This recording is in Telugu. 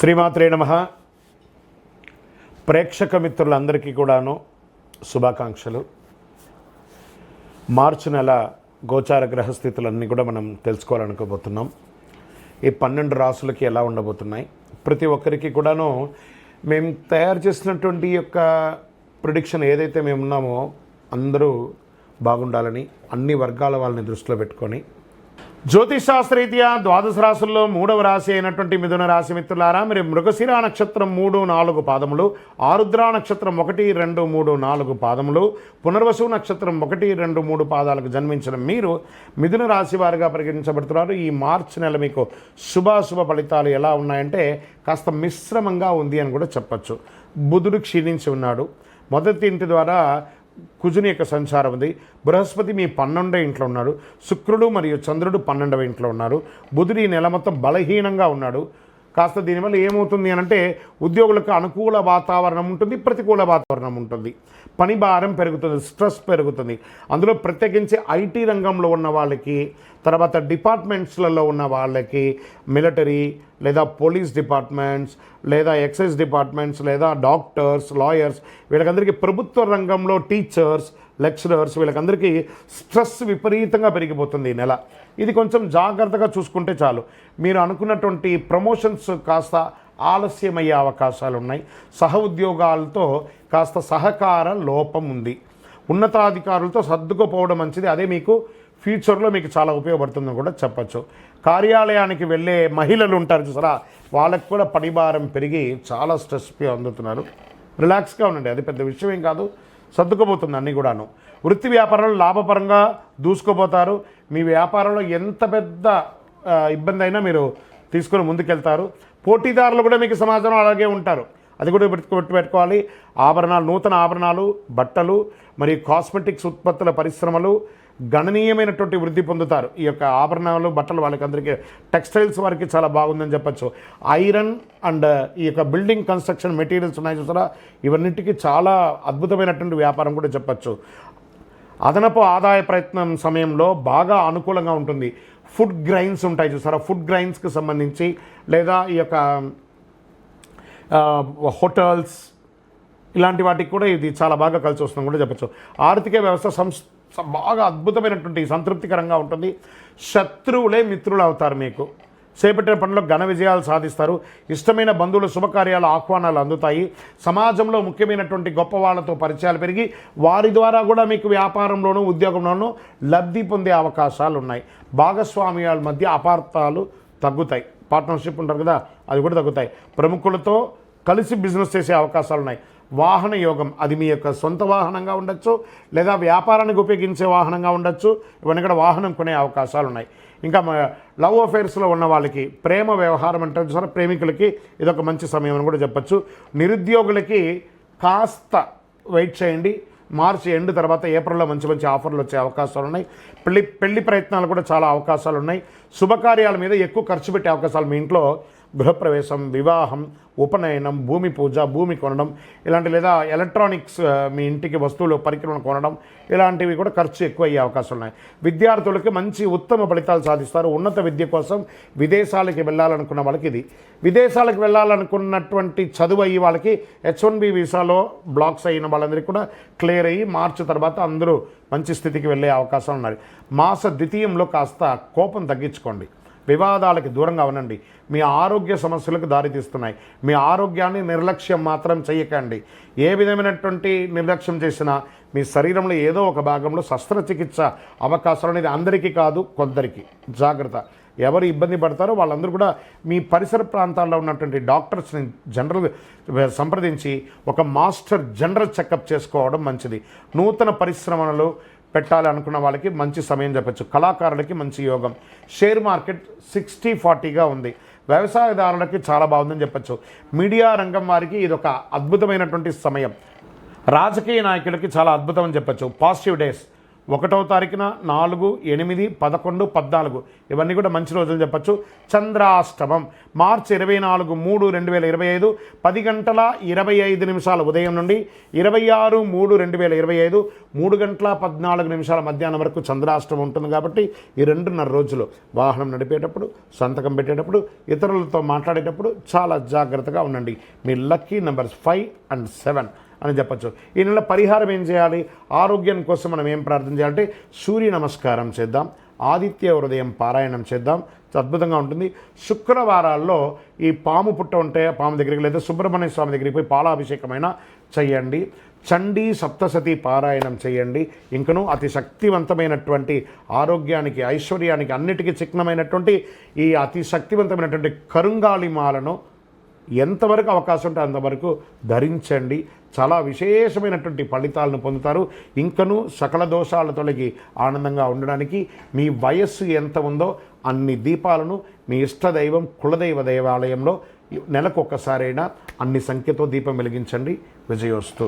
శ్రీమాత్రే నమః. ప్రేక్షక మిత్రులందరికీ కూడాను శుభాకాంక్షలు. మార్చి నెల గోచార గ్రహస్థితులన్నీ కూడా మనం తెలుసుకోవాలనుకోబోతున్నాం. ఈ 12 రాసులకి ఎలా ఉండబోతున్నాయి, ప్రతి ఒక్కరికి కూడాను మేము తయారు చేసినటువంటి యొక్క ప్రిడిక్షన్ ఏదైతే మేము ఉన్నామో అందరూ బాగుండాలని అన్ని వర్గాల వాళ్ళని దృష్టిలో పెట్టుకొని జ్యోతిషాస్త్రరీత్యా ద్వాదశ రాశుల్లో 3వ రాశి అయినటువంటి మిథున రాశి మిత్రులారా, మీరు మృగశిర నక్షత్రం 3, 4 పాదములు, ఆరుద్ర నక్షత్రం 1, 2, 3, 4 పాదములు, పునర్వసు నక్షత్రం 1, 2, 3 పాదాలకు జన్మించిన మీరు మిథున రాశి వారిగా పరిగణించబడుతున్నారు. ఈ మార్చి నెల మీకు శుభాశుభ ఫలితాలు ఎలా ఉన్నాయంటే కాస్త మిశ్రమంగా ఉంది అని కూడా చెప్పచ్చు. బుధుడు క్షీణించి ఉన్నాడు. మొదటి ఇంటి ద్వారా కుజుని యొక్క సంచారం ఉంది. బృహస్పతి మీ 12వ ఇంట్లో ఉన్నాడు. శుక్రుడు మరియు చంద్రుడు 12వ ఇంట్లో ఉన్నారు. బుధుడు ఈ నెల మొత్తం బలహీనంగా ఉన్నాడు. కాస్త దీనివల్ల ఏమవుతుంది అని అంటే ఉద్యోగులకు అనుకూల వాతావరణం ఉంటుంది, ప్రతికూల వాతావరణం ఉంటుంది. పని భారం పెరుగుతుంది, స్ట్రెస్ పెరుగుతుంది. అందులో ప్రత్యేకించి ఐటీ రంగంలో ఉన్న వాళ్ళకి, తర్వాత డిపార్ట్మెంట్స్లలో ఉన్న వాళ్ళకి, మిలిటరీ లేదా పోలీస్ డిపార్ట్మెంట్స్ లేదా ఎక్సైజ్ డిపార్ట్మెంట్స్ లేదా డాక్టర్స్, లాయర్స్, వీళ్ళకందరికీ ప్రభుత్వ రంగంలో టీచర్స్, లెక్చరర్స్, వీళ్ళకందరికీ స్ట్రెస్ విపరీతంగా పెరిగిపోతుంది ఈ నెల. ఇది కొంచెం జాగ్రత్తగా చూసుకుంటే చాలు. మీరు అనుకున్నటువంటి ప్రమోషన్స్ కాస్త ఆలస్యమయ్యే అవకాశాలు ఉన్నాయి. సహ ఉద్యోగాలతో కాస్త సహకార లోపం ఉంది. ఉన్నతాధికారులతో సర్దుకుపోవడం మంచిది. అదే మీకు ఫ్యూచర్లో మీకు చాలా ఉపయోగపడుతుందని కూడా చెప్పచ్చు. కార్యాలయానికి వెళ్ళే మహిళలు ఉంటారు చూసారా, వాళ్ళకు కూడా పనిభారం పెరిగి చాలా స్ట్రెస్ అందుతున్నారు. రిలాక్స్గా ఉండండి, అది పెద్ద విషయం ఏం కాదు, సర్దుకుపోతుంది అన్నీ కూడాను. వృత్తి వ్యాపారంలో లాభపరంగా దూసుకోపోతారు. మీ వ్యాపారంలో ఎంత పెద్ద ఇబ్బంది అయినా మీరు తీసుకొని ముందుకెళ్తారు. పోటీదారులు కూడా మీకు సమాజంలో అలాగే ఉంటారు, అది కూడా పెట్టుకోవాలి. ఆభరణాలు, నూతన ఆభరణాలు, బట్టలు మరియు కాస్మెటిక్స్ ఉత్పత్తుల పరిశ్రమలు గణనీయమైనటువంటి వృద్ధి పొందుతారు. ఈ యొక్క ఆభరణాలు, బట్టలు వాళ్ళకందరికీ, టెక్స్టైల్స్ వారికి చాలా బాగుందని చెప్పచ్చు. ఐరన్ అండ్ ఈ యొక్క బిల్డింగ్ కన్స్ట్రక్షన్ మెటీరియల్స్ ఉన్నాయి చూసారా, ఇవన్నింటికి చాలా అద్భుతమైనటువంటి వ్యాపారం కూడా చెప్పచ్చు. అదనపు ఆదాయ ప్రయత్నం సమయంలో బాగా అనుకూలంగా ఉంటుంది. ఫుడ్ గ్రైన్స్ ఉంటాయి చూసారా, ఫుడ్ గ్రైన్స్కి సంబంధించి లేదా ఈ యొక్క హోటల్స్ ఇలాంటి వాటికి కూడా ఇది చాలా బాగా కలిసి వస్తుందని కూడా చెప్పచ్చు. ఆర్థిక వ్యవస్థ బాగా అద్భుతమైనటువంటి సంతృప్తికరంగా ఉంటుంది. శత్రువులే మిత్రులు అవుతారు. మీకు చేపట్టిన పనుల్లో ఘన విజయాలు సాధిస్తారు. ఇష్టమైన బంధువుల శుభకార్యాల ఆహ్వానాలు అందుతాయి. సమాజంలో ముఖ్యమైనటువంటి గొప్ప వాళ్ళతో పరిచయాలు పెరిగి వారి ద్వారా కూడా మీకు వ్యాపారంలోనూ ఉద్యోగంలోనూ లబ్ధి పొందే అవకాశాలు ఉన్నాయి. భాగస్వామ్యాల మధ్య అపార్థాలు తగ్గుతాయి. పార్ట్నర్షిప్ ఉంటారు కదా, అది కూడా తగ్గుతాయి. ప్రముఖులతో కలిసి బిజినెస్ చేసే అవకాశాలు ఉన్నాయి. వాహన యోగం, అది మీ యొక్క సొంత వాహనంగా ఉండొచ్చు లేదా వ్యాపారానికి ఉపయోగించే వాహనంగా ఉండొచ్చు. ఇవన్నీ కూడా వాహనం కొనే అవకాశాలు ఉన్నాయి. ఇంకా లవ్ అఫైర్స్లో ఉన్న వాళ్ళకి, ప్రేమ వ్యవహారం అంటే సరే ప్రేమికులకి ఇదొక మంచి సమయం అని కూడా చెప్పచ్చు. నిరుద్యోగులకి కాస్త వెయిట్ చేయండి. మార్చి ఎండ్ తర్వాత ఏప్రిల్లో మంచి మంచి ఆఫర్లు వచ్చే అవకాశాలు ఉన్నాయి. పెళ్లి ప్రయత్నాలు కూడా చాలా అవకాశాలు ఉన్నాయి. శుభకార్యాల మీద ఎక్కువ ఖర్చు పెట్టే అవకాశాలు, మీ ఇంట్లో గృహప్రవేశం, వివాహం, ఉపనయనం, భూమి పూజ, భూమి కొనడం ఇలాంటి, లేదా ఎలక్ట్రానిక్స్ మీ ఇంటికి వస్తువులు పరికరాలను కొనడం, ఇలాంటివి కూడా ఖర్చు ఎక్కువ అయ్యే అవకాశాలు ఉన్నాయి. విద్యార్థులకి మంచి ఉత్తమ ఫలితాలు సాధిస్తారు. ఉన్నత విద్య కోసం విదేశాలకి వెళ్ళాలనుకున్న వాళ్ళకి ఇది. విదేశాలకు వెళ్ళాలనుకున్నటువంటి చదువు అయ్యి వాళ్ళకి H1B వీసాలో బ్లాక్స్ అయిన వాళ్ళందరికీ కూడా క్లియర్ అయ్యి మార్చి తర్వాత అందరూ మంచి స్థితికి వెళ్ళే అవకాశాలు ఉన్నాయి. మాస ద్వితీయంలో కాస్త కోపం తగ్గించుకోండి. వివాదాలకి దూరంగా ఉండండి. మీ ఆరోగ్య సమస్యలకు దారితీస్తున్నాయి. మీ ఆరోగ్యాన్ని నిర్లక్ష్యం మాత్రం చేయకండి. ఏ విధమైనటువంటి నిర్లక్ష్యం చేసినా మీ శరీరంలో ఏదో ఒక భాగంలో శస్త్రచికిత్స అవకాశాలు అనేది అందరికీ కాదు, కొందరికి. జాగ్రత్త. ఎవరు ఇబ్బంది పడతారో వాళ్ళందరూ కూడా మీ పరిసర ప్రాంతాల్లో ఉన్నటువంటి డాక్టర్స్ని జనరల్ సంప్రదించి ఒక మాస్టర్ జనరల్ చెకప్ చేసుకోవడం మంచిది. నూతన పరిశ్రమలు పెట్టాలి అనుకున్న వాళ్ళకి మంచి సమయం చెప్పచ్చు. కళాకారులకి మంచి యోగం. షేర్ మార్కెట్ 60-40గా ఉంది. వ్యవసాయదారులకి చాలా బాగుందని చెప్పచ్చు. మీడియా రంగం వారికి ఇది ఒక అద్భుతమైనటువంటి సమయం. రాజకీయ నాయకులకి చాలా అద్భుతం అని చెప్పచ్చు. Positive days. 1వ తారీఖున 4, 8, 11, 14 ఇవన్నీ కూడా మంచి రోజులు చెప్పచ్చు. చంద్రాష్టమం మార్చి 24, 3, 2025 10:25 ఉదయం నుండి 26, 3, 2025 3:14 మధ్యాహ్నం వరకు చంద్రాష్టమం ఉంటుంది. కాబట్టి ఈ 2.5 రోజులు వాహనం నడిపేటప్పుడు, సంతకం పెట్టేటప్పుడు, ఇతరులతో మాట్లాడేటప్పుడు చాలా జాగ్రత్తగా ఉండండి. మీ లక్కీ నెంబర్స్ 5 and 7 అని చెప్పచ్చు. ఈ నెల పరిహారం ఏం చేయాలి? ఆరోగ్యం కోసం మనం ఏం ప్రార్థన చేయాలంటే సూర్య నమస్కారం చేద్దాం, ఆదిత్య హృదయం పారాయణం చేద్దాం, అద్భుతంగా ఉంటుంది. శుక్రవారాల్లో ఈ పాము పుట్ట ఉంటే పాము దగ్గరికి లేదా సుబ్రహ్మణ్య స్వామి దగ్గరికి పోయి పాలాభిషేకమైన చేయండి. చండీ సప్తసతి పారాయణం చేయండి. ఇంకను అతి శక్తివంతమైనటువంటి ఆరోగ్యానికి, ఐశ్వర్యానికి, అన్నిటికీ చిహ్నమైనటువంటి ఈ అతి శక్తివంతమైనటువంటి కరుంగాళి మాలను ఎంతవరకు అవకాశం ఉంటే అంతవరకు ధరించండి. చాలా విశేషమైనటువంటి ఫలితాలను పొందుతారు. ఇంకనూ సకల దోషాల తొలగి ఆనందంగా ఉండడానికి మీ వయస్సు ఎంత ఉందో అన్ని దీపాలను మీ ఇష్టదైవం కులదైవ దేవాలయంలో నెలకొకసారైనా అన్ని సంఖ్యతో దీపం వెలిగించండి. విజయోస్తు.